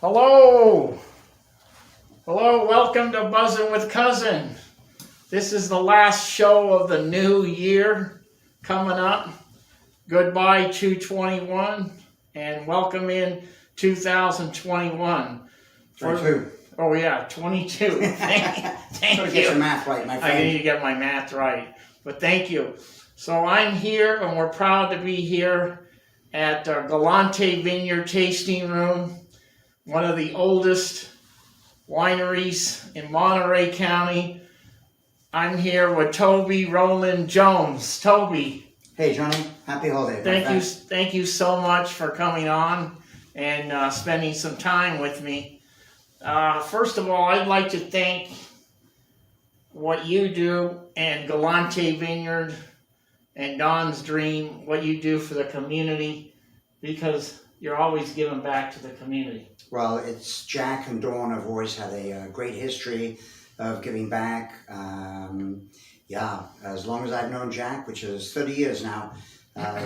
Hello! Hello, welcome to Buzzin' with Cousin. This is the last show of the new year coming up. Goodbye 2021 and welcome in 2021. 22. Oh yeah, 22. Thank you. Get your math right, my friend. I need to get my math right. But thank you. So I'm here and we're proud to be here at Galante Vineyard Tasting Room, one of the oldest wineries in Monterey County. I'm here with Toby Rowland-Jones. Toby. Hey Johnny, happy holiday. Thank you so much for coming on and spending some time with me. First of all, I'd like to thank what you do and Galante Vineyard and Don's Dream, what you do for the community, because you're always giving back to the community. Well, it's Jack and Dawn have always had a great history of giving back. As long as I've known Jack, which is 30 years now,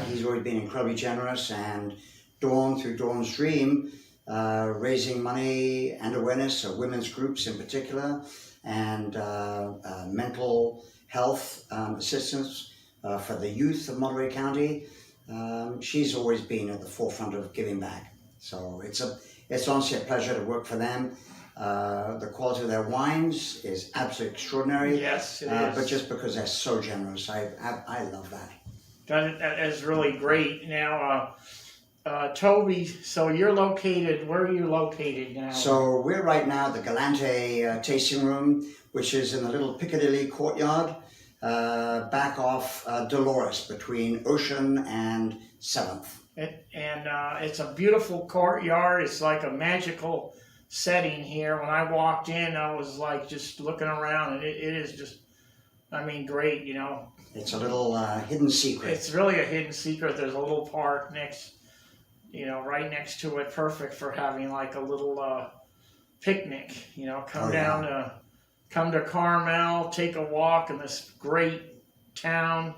he's always been incredibly generous. And Dawn, through Dawn's Dream, raising money and awareness of women's groups in particular, and mental health assistance for the youth of Monterey County. She's always been at the forefront of giving back. So it's honestly a pleasure to work for them. The quality of their wines is absolutely extraordinary. Yes, it is. But just because they're so generous, I love that. That is really great. Now, Toby, so where are you located now? So we're right now at the Galante Tasting Room, which is in the little Piccadilly courtyard, back off Dolores, between Ocean and 7th. It's a beautiful courtyard. It's like a magical setting here. When I walked in, I was like just looking around, and it is just, great, you know. It's a little hidden secret. It's really a hidden secret. There's a little park right next to it, perfect for having like a little picnic, come to Carmel, take a walk in this great town,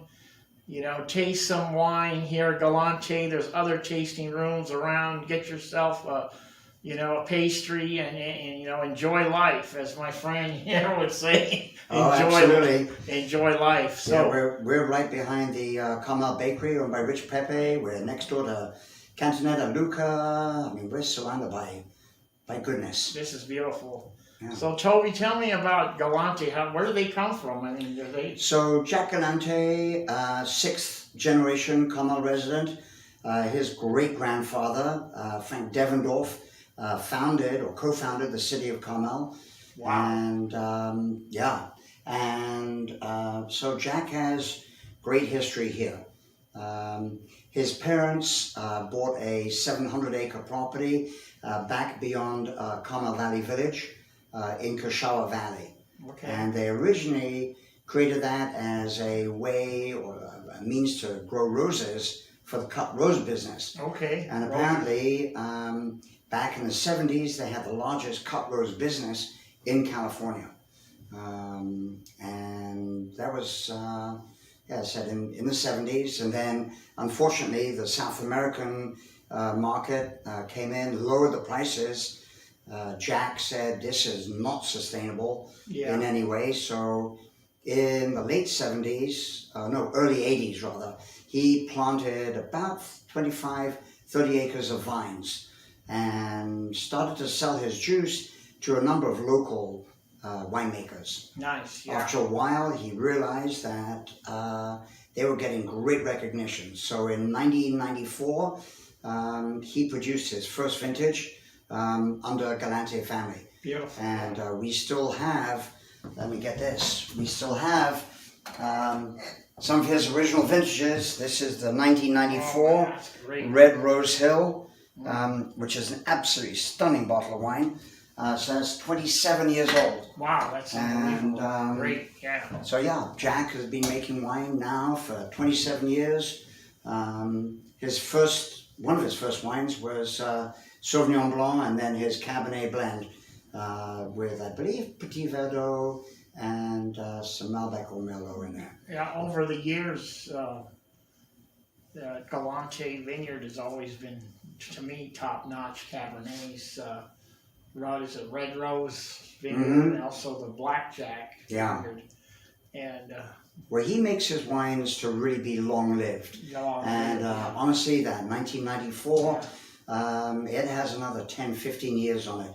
taste some wine here at Galante. There's other tasting rooms around. Get yourself a pastry and enjoy life, as my friend here would say. Enjoy life. So yeah, we're right behind the Carmel Bakery owned by Rich Pepe. We're next door to Cantonetta Luca. We're surrounded by goodness. This is beautiful. Yeah. So Toby, tell me about Galante. Where do they come from? So Jack Galante, 6th generation Carmel resident. His great-grandfather, Frank Devendorf, founded or co-founded the city of Carmel. Wow. And so Jack has great history here. His parents bought a 700-acre property back beyond Carmel Valley Village in Kashawa Valley. Okay. And they originally created that as a way or a means to grow roses for the cut rose business. Okay. And apparently, back in the 70s, they had the largest cut rose business in California. And that was, I said in the 70s. And then, unfortunately, the South American market came in, lowered the prices. Jack said this is not sustainable in any way. So in the late 70s, early 80s rather, he planted about 25, 30 acres of vines and started to sell his juice to a number of local winemakers. Nice. Yeah. After a while, he realized that they were getting great recognition. So in 1994, he produced his first vintage under Galante family. Beautiful. And we still have, let me get this, we still have some of his original vintages. This is the 1994 Red Rose Hill, which is an absolutely stunning bottle of wine. So that's 27 years old. Wow, that's unbelievable. Great, yeah. So yeah, Jack has been making wine now for 27 years. One of his first wines was Sauvignon Blanc, and then his Cabernet blend with, I believe, Petite and some Malbec or Merlot in there. Yeah, over the years, Galante Vineyard has always been, to me, top-notch Cabernets. is it Red Rose Vineyard, Mhm. and also the Blackjack Yeah. Vineyard. And Where he makes his wines to really be long-lived. And honestly, that 1994, it has another 10, 15 years on it.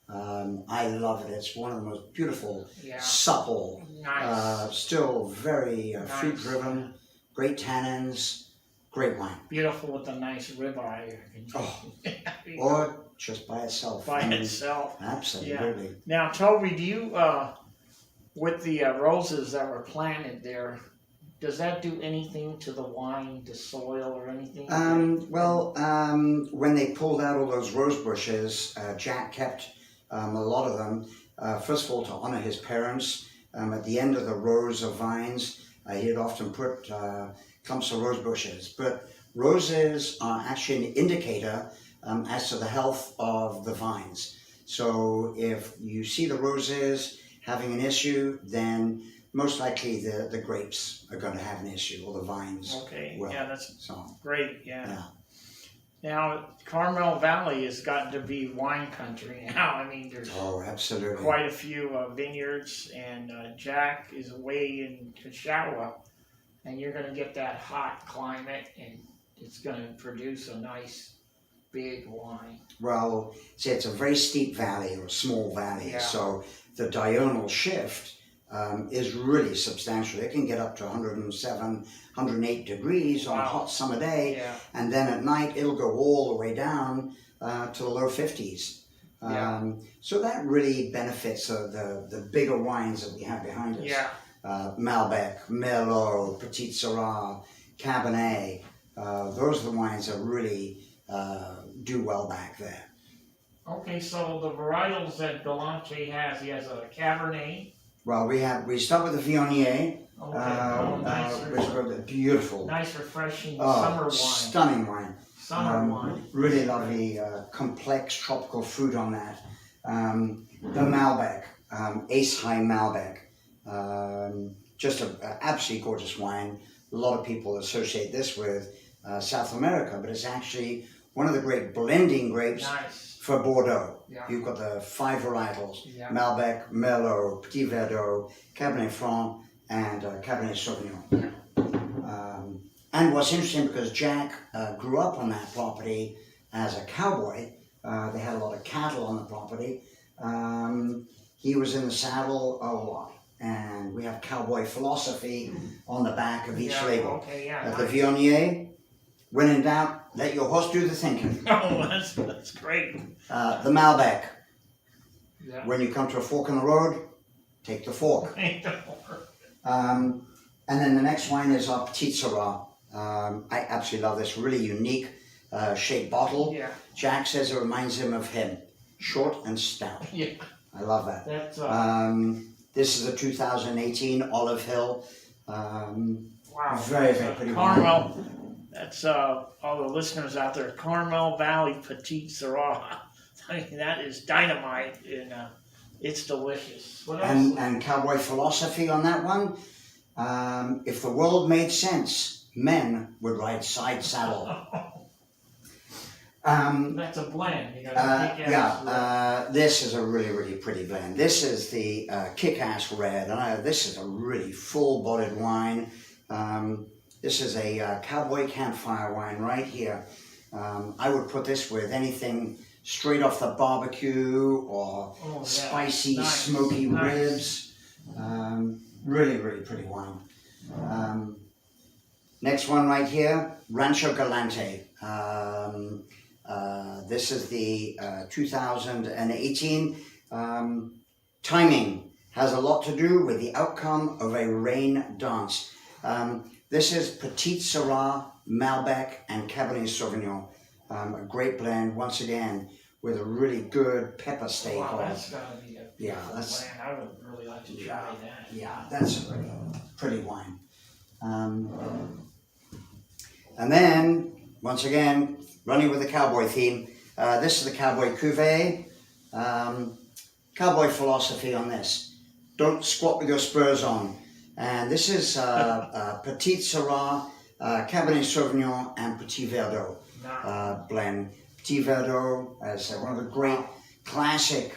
I love it. It's one of the most beautiful, supple, nice. still very Nice. fruit-driven, great tannins, great wine. Beautiful with a nice ribeye. Oh, or just by itself. By itself. Absolutely. Now, Toby, do you, with the roses that were planted there, does that do anything to the wine, the soil, or anything? When they pulled out all those rose bushes, Jack kept a lot of them. First of all, to honor his parents, at the end of the rows of vines, he'd often put clumps of rose bushes. But roses are actually an indicator as to the health of the vines. So if you see the roses having an issue, then most likely the grapes are going to have an issue, or the vines. Okay, will. that's great, yeah. Now, Carmel Valley has gotten to be wine country now. I mean, there's absolutely quite a few vineyards, and Jack is away in Kashawa, and you're going to get that hot climate, and it's going to produce a nice big wine. Well, see, it's a very steep valley, or a small valley, so the diurnal shift is really substantial. It can get up to 107, 108 degrees on a hot summer day, and then at night it'll go all the way down to the low 50s. So that really benefits the bigger wines that we have behind us. Malbec, Merlot, Petite, Syrah, Cabernet. Those are the wines that really do well back there. Okay, so the varietals that Galante has, he has a Cabernet. Well, we start with the Viognier, which is a beautiful, nice, refreshing summer wine. Stunning wine. Summer wine. Really lovely, complex tropical fruit on that. The Malbec, Ace High Malbec, just an absolutely gorgeous wine. A lot of people associate this with South America, but it's actually one of the great blending grapes for Bordeaux. You've got the 5 varietals, Malbec, Merlot, Petit Verdot, Cabernet Franc, and Cabernet Sauvignon. And what's interesting, because Jack grew up on that property as a cowboy, they had a lot of cattle on the property, he was in the saddle a lot. And we have cowboy philosophy on the back of each label. The Viognier, when in doubt, let your horse do the thinking. Oh, that's great. The Malbec, when you come to a fork in the road, take the fork. And then the next wine is our Petite Syrah. I absolutely love this really unique shaped bottle. Jack says it reminds him of him, short and stout. I love that. This is a 2018 Olive Hill. Wow. Very, very pretty Carmel. wine. That's all the listeners out there. Carmel Valley Petite Syrah. I mean, that is dynamite, and it's delicious. What else? And cowboy philosophy on that one. If the world made sense, men would ride side saddle. That's a blend. You gotta this is a really, really pretty blend. This is the Kick-Ass Red. This is a really full-bodied wine. This is a cowboy campfire wine right here. I would put this with anything straight off the barbecue or spicy, smoky ribs. Really, really pretty wine. Next one right here, Rancho Galante. This is the 2018. Timing has a lot to do with the outcome of a rain dance. This is Petite Syrah, Malbec, and Cabernet Sauvignon. A great blend, once again, with a really good pepper steak. Wow, that's gotta be a beautiful blend. I would really like to try that. Yeah, that's a pretty wine. And then, once again, running with the cowboy theme, this is the Cowboy Cuvée. Cowboy philosophy on this. Don't squat with your spurs on. And this is Petite Syrah, Cabernet Sauvignon, and Petit Verdot blend. Petit Verdot as one of the great classic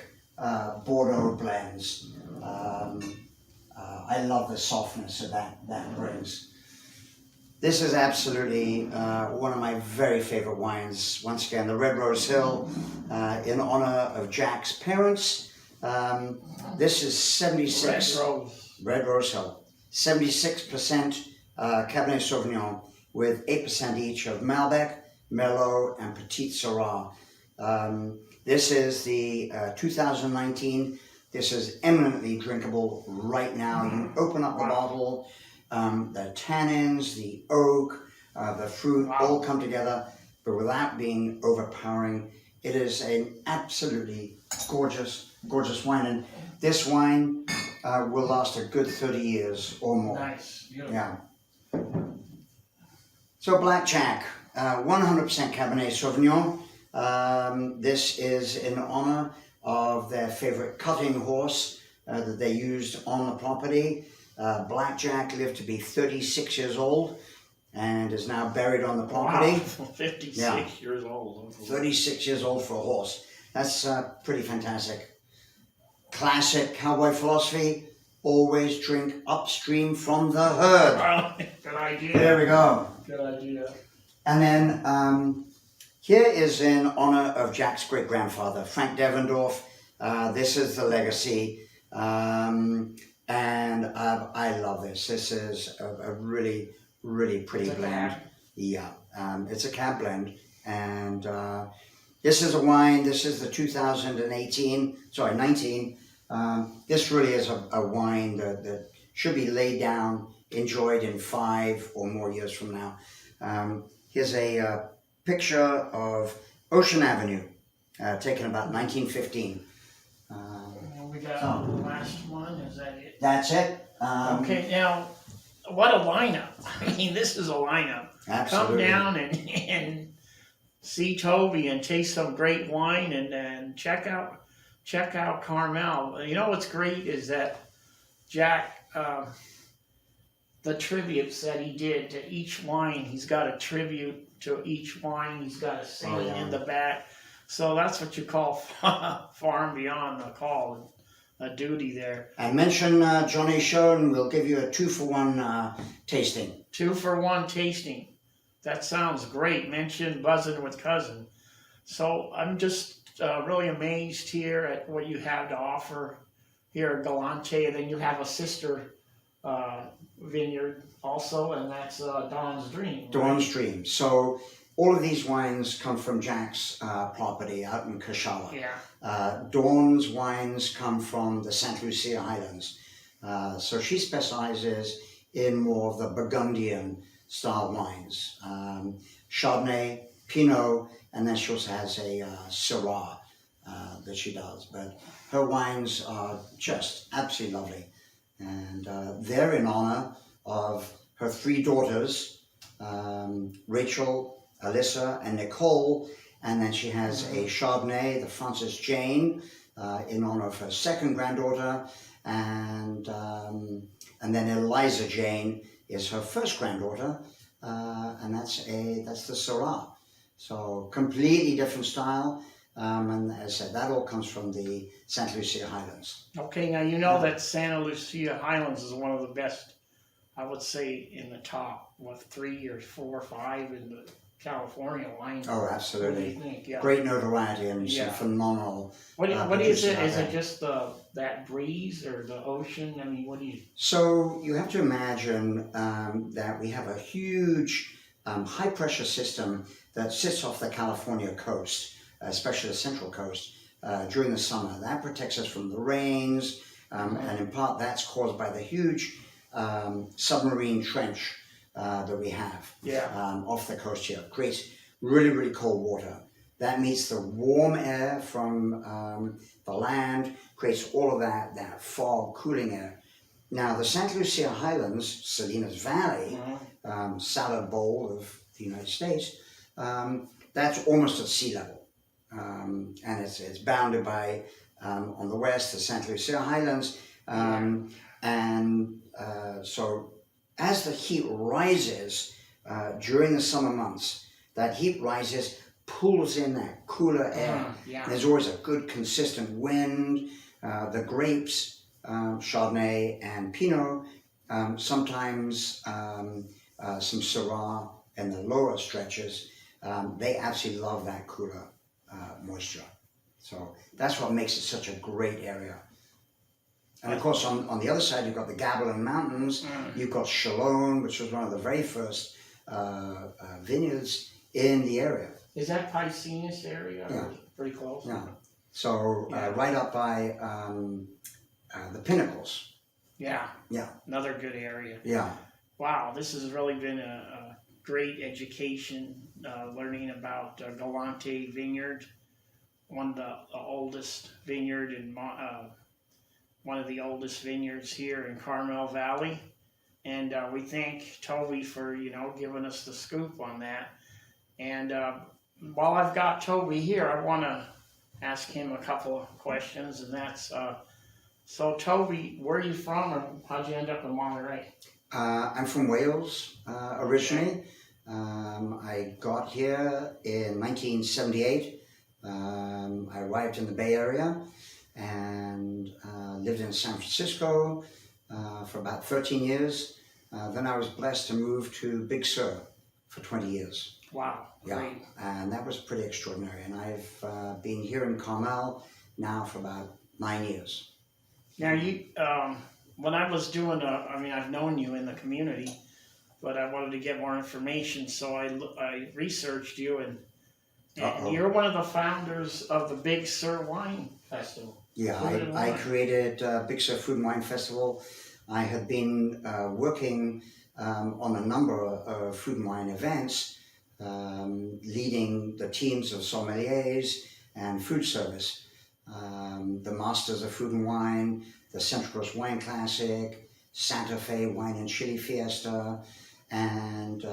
Bordeaux blends. I love the softness that brings. This is absolutely one of my very favorite wines. Once again, the Red Rose Hill, in honor of Jack's parents. This is 76 Red Rose Hill, 76% Cabernet Sauvignon with 8% each of Malbec, Merlot, and Petite Syrah. This is the 2019. This is eminently drinkable right now. You open up the bottle, the tannins, the oak, the fruit all come together, but without being overpowering. It is an absolutely gorgeous, gorgeous wine. And this wine will last a good 30 years or more. Nice. Beautiful. Yeah. So Blackjack, 100% Cabernet Sauvignon. This is in honor of their favorite cutting horse that they used on the property. Blackjack lived to be 36 years old and is now buried on the property. Wow, 56 years old. 36 years old for a horse. That's pretty fantastic. Classic cowboy philosophy, always drink upstream from the herd. Good idea. There we go. Good idea. And then here is in honor of Jack's great-grandfather, Frank Devendorf. This is the legacy. And I love this. This is a really, really pretty blend. Yeah, it's a cab blend. And this is a wine. This is the 19. This really is a wine that should be laid down, enjoyed in 5 or more years from now. Here's a picture of Ocean Avenue, taken about 1915. We got the last one, is that it? That's it. Okay, now, what a lineup. I mean, this is a lineup. Absolutely. Come down and see Toby and taste some great wine and check out Carmel. You know what's great is that Jack, the tributes that he did to each wine, he's got a tribute to each wine. He's got a saying in the back. So that's what you call Farm Beyond the Call, a duty there. And mention Johnny Show and we'll give you a 2-for-1 tasting. 2-for-1 tasting. That sounds great. Mention Buzzing with Cousin. So I'm just really amazed here at what you have to offer here at Galante. And then you have a sister vineyard also, and that's Dawn's Dream. Right? Dawn's Dream. So all of these wines come from Jack's property out in Kashala. Yeah. Dawn's wines come from the St. Lucia Highlands. So she specializes in more of the Burgundian style wines. Chardonnay, Pinot, and then she also has a Syrah that she does. But her wines are just absolutely lovely. And they're in honor of her 3 daughters, Rachel, Alyssa, and Nicole. And then she has a Chardonnay, the Frances Jane, in honor of her 2nd granddaughter. And then Eliza Jane is her 1st granddaughter. And that's the Syrah. So completely different style. And as I said, that all comes from the Santa Lucia Highlands. Okay, now you know that Santa Lucia Highlands is one of the best, I would say, in the top, 3 or 4 or 5 in the California line. Oh, absolutely. What do you think? Yeah. Great notoriety and some phenomenal. What is it? Is it just that breeze or the ocean? I mean, what do you? So you have to imagine that we have a huge high pressure system that sits off the California coast, especially the central coast, during the summer. That protects us from the rains, and in part that's caused by the huge submarine trench that we have off the coast here. Creates really, really cold water. That meets the warm air from the land, creates all of that fog, cooling air. Now the Santa Lucia Highlands, Salinas Valley, salad bowl of the United States, that's almost at sea level. And it's bounded by, on the west, the Santa Lucia Highlands. So as the heat rises during the summer months, that heat rises, pulls in that cooler air. Yeah. There's always a good consistent wind. The grapes, Chardonnay and Pinot, sometimes some Syrah in the lower stretches, they absolutely love that cooler moisture. So that's what makes it such a great area. And of course, on the other side, you've got the Gabilan Mountains. You've got Chalon, which was one of the very first vineyards in the area. Is that Piscenas area? Yeah. Or pretty close? Yeah. So right up by the Pinnacles. Yeah. Yeah. Another good area. Yeah. Wow, this has really been a great education, learning about Galante Vineyard, one of the oldest vineyard in one of the oldest vineyards here in Carmel Valley. And we thank Toby for, giving us the scoop on that. And while I've got Toby here, I want to ask him a couple of questions, and that's, so Toby, where are you from, and how'd you end up in Monterey? I'm from Wales originally. I got here in 1978. I arrived in the Bay Area and lived in San Francisco for about 13 years. Then I was blessed to move to Big Sur for 20 years. Wow, great. Yeah, and that was pretty extraordinary. And I've been here in Carmel now for about 9 years. Now you, when I was doing, I've known you in the community, but I wanted to get more information, so I researched you, and you're one of the founders of the Big Sur Wine Festival. Yeah, I created Big Sur Food and Wine Festival. I had been working on a number of food and wine events, leading the teams of sommeliers and food service. The Masters of Food and Wine, the Central Coast Wine Classic, Santa Fe Wine and Chili Fiesta, and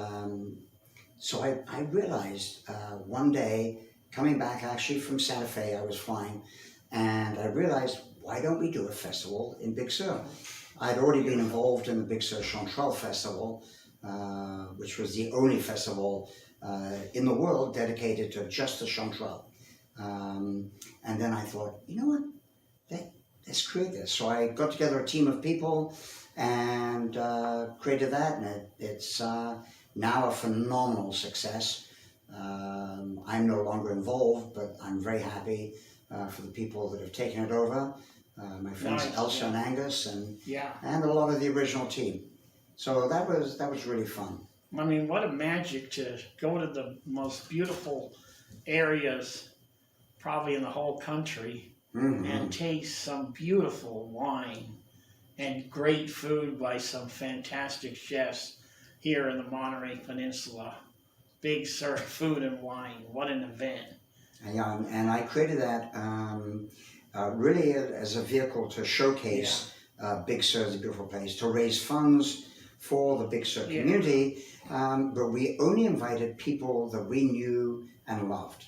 so I realized one day, coming back actually from Santa Fe, I was flying, and I realized, why don't we do a festival in Big Sur? I'd already been involved in the Big Sur Chanterelle Festival, which was the only festival in the world dedicated to just the Chanterelle. And then I thought, you know what, let's create this. So I got together a team of people and created that, and it's now a phenomenal success. I'm no longer involved, but I'm very happy for the people that have taken it over. My friends Elsa and Angus, and a lot of the original team. So that was really fun. I mean, what a magic to go to the most beautiful areas, probably in the whole country, and taste some beautiful wine and great food by some fantastic chefs here in the Monterey Peninsula. Big Sur Food and Wine. What an event. Yeah, and I created that really as a vehicle to showcase Big Sur as a beautiful place, to raise funds for the Big Sur community, but we only invited people that we knew and loved.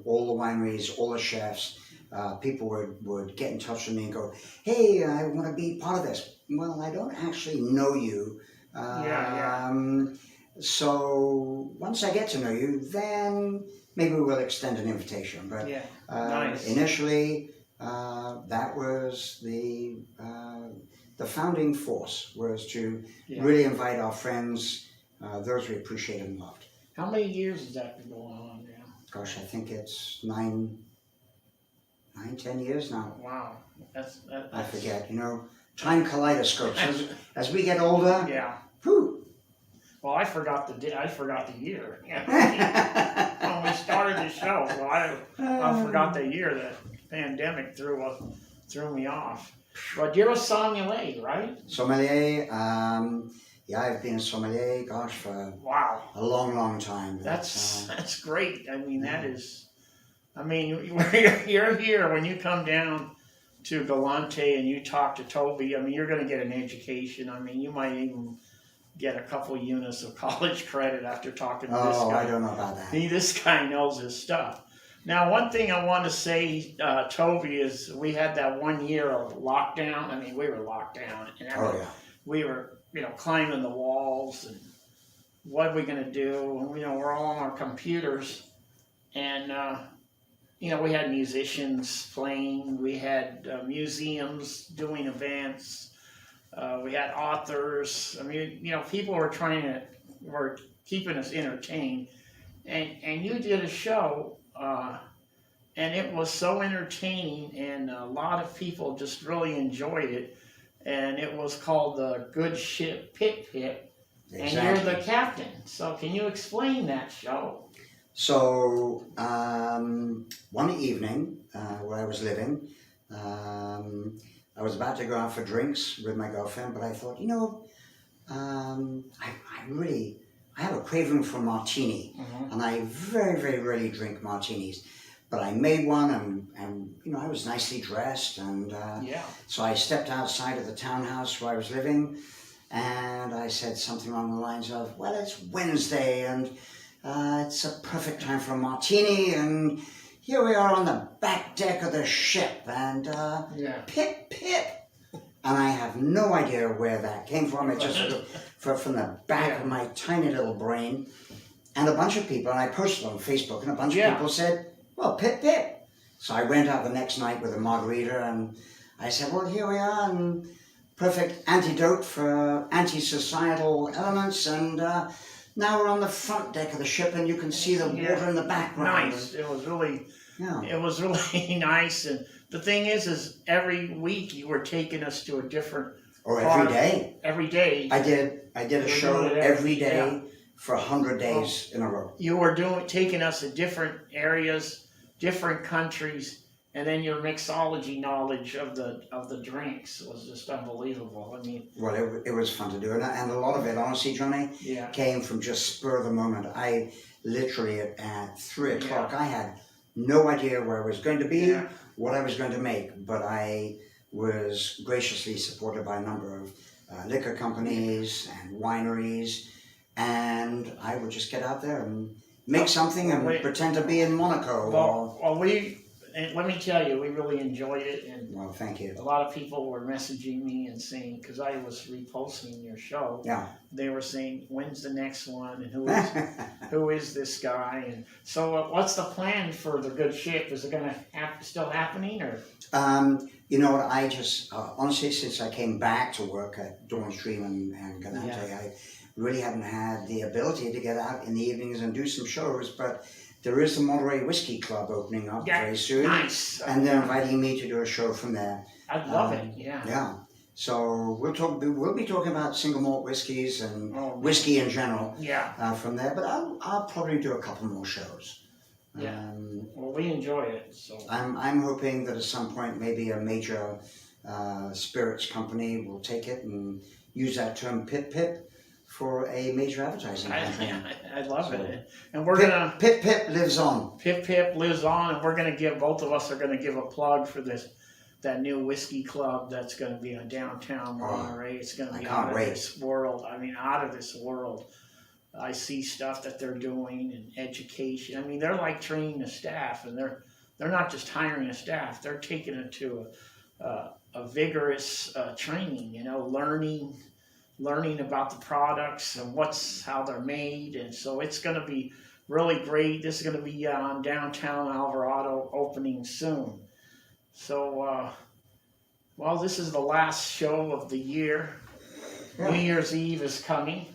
All the wineries, all the chefs, people would get in touch with me and go, hey, I want to be part of this. Well, I don't actually know you. So once I get to know you, then maybe we'll extend an invitation. But initially, that was the founding force, was to really invite our friends, those we appreciated and loved. How many years has that been going on now? Gosh, I think it's 9, 10 years now. Wow, that's I forget. Time kaleidoscopes. As we get older. Whew. Well, I forgot the year. When we started the show, so I forgot the year. The pandemic threw me off. But you're a sommelier, right? Sommelier. I've been a sommelier, gosh, for a long, long time. That's great. I mean, you're here when you come down to Galante and you talk to Toby. I mean, you're going to get an education. I mean, you might even get a couple units of college credit after talking to this guy. Oh, I don't know about that. This guy knows his stuff. Now, one thing I want to say, Toby, is we had that 1 year of lockdown. I mean, we were locked down, and we were, climbing the walls, and what are we going to do? And, we're all on our computers, and we had musicians playing, we had museums doing events, we had authors. I mean, people were keeping us entertained, and you did a show. And it was so entertaining, and a lot of people just really enjoyed it. And it was called the Good Ship Pit Pit, and you're the captain. So can you explain that show? So one evening where I was living, I was about to go out for drinks with my girlfriend, but I thought, I have a craving for martini, and I very, very rarely drink martinis. But I made one, and I was nicely dressed, and so I stepped outside of the townhouse where I was living, and I said something along the lines of, "Well, it's Wednesday, and it's a perfect time for a martini, and here we are on the back deck of the ship, and pip, pip." And I have no idea where that came from. It just from the back of my tiny little brain. And a bunch of people, and I posted on Facebook, and a bunch of people said, "Well, pip, pip." So I went out the next night with a margarita, and I said, "Well, here we are, and perfect antidote for anti-societal elements, and now we're on the front deck of the ship, and you can see the water in the background." Nice. It was really nice. And the thing is every week you were taking us to a different. Or every day. Every day. I did a show every day for 100 days in a row. You were taking us to different areas, different countries, and then your mixology knowledge of the drinks was just unbelievable. I mean, well, it was fun to do, and a lot of it, honestly, Johnny, came from just spur of the moment. I literally at 3 o'clock, I had no idea where I was going to be, what I was going to make, but I was graciously supported by a number of liquor companies and wineries, and I would just get out there and make something and pretend to be in Monaco. And let me tell you, we really enjoyed it, and well, thank you. A lot of people were messaging me and saying, because I was reposting your show, they were saying, "When's the next one, and who is this guy?" And so, what's the plan for the Good Ship? Is it going to still happening, or? You know what? I just honestly, since I came back to work at Dawn Stream and Galante, I really haven't had the ability to get out in the evenings and do some shows, but there is the Monterey Whiskey Club opening up very soon. Nice. And they're inviting me to do a show from there. I'd love it, Yeah. So we'll be talking about single malt whiskeys and whiskey in general from there, but I'll probably do a couple more shows. Well, we enjoy it. So I'm hoping that at some point maybe a major spirits company will take it and use that term "pip pip" for a major advertising campaign. I love it. And Pip Pip lives on. Pip Pip lives on, and we're gonna give, both of us are gonna give a plug for that new whiskey club that's gonna be in downtown Monterey. It's gonna be out of this world. I mean, out of this world. I see stuff that they're doing in education. I mean, they're like training the staff, and they're not just hiring a staff. They're taking it to a vigorous training. Learning about the products and how they're made, and so it's going to be really great. This is going to be on downtown Alvarado, opening soon. So, this is the last show of the year. New Year's Eve is coming,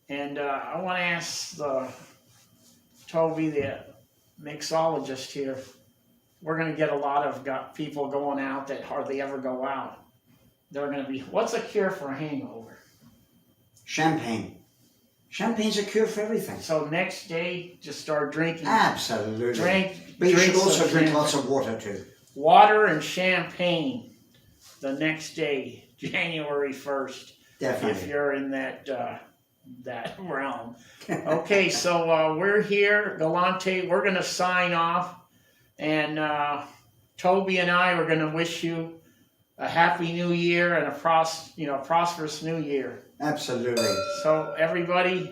and I want to ask Toby, the mixologist here. We're going to get a lot of people going out that hardly ever go out. They're going to be, what's a cure for a hangover? Champagne. Champagne's a cure for everything. So next day, just start drinking. Absolutely. But you should also drink lots of water too. Water and champagne the next day, January 1st. Definitely. If you're in that realm. Okay, so we're here, Galante. We're going to sign off. And Toby and I are going to wish you a happy new year and a prosperous new year. Absolutely. So everybody,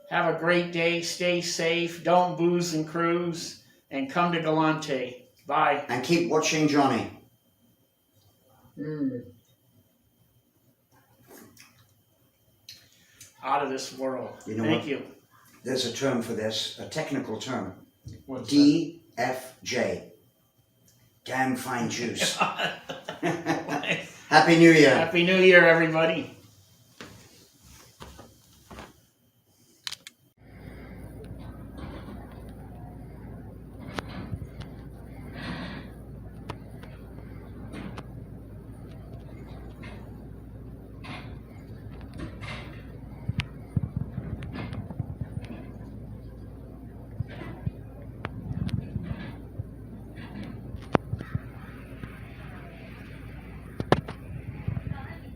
have a great day. Stay safe. Don't booze and cruise. And come to Galante. Bye. And keep watching Johnny. Out of this world. Thank you. There's a term for this, a technical term. What's DFJ. Damn fine juice. that? Happy New Year. Happy New Year, everybody.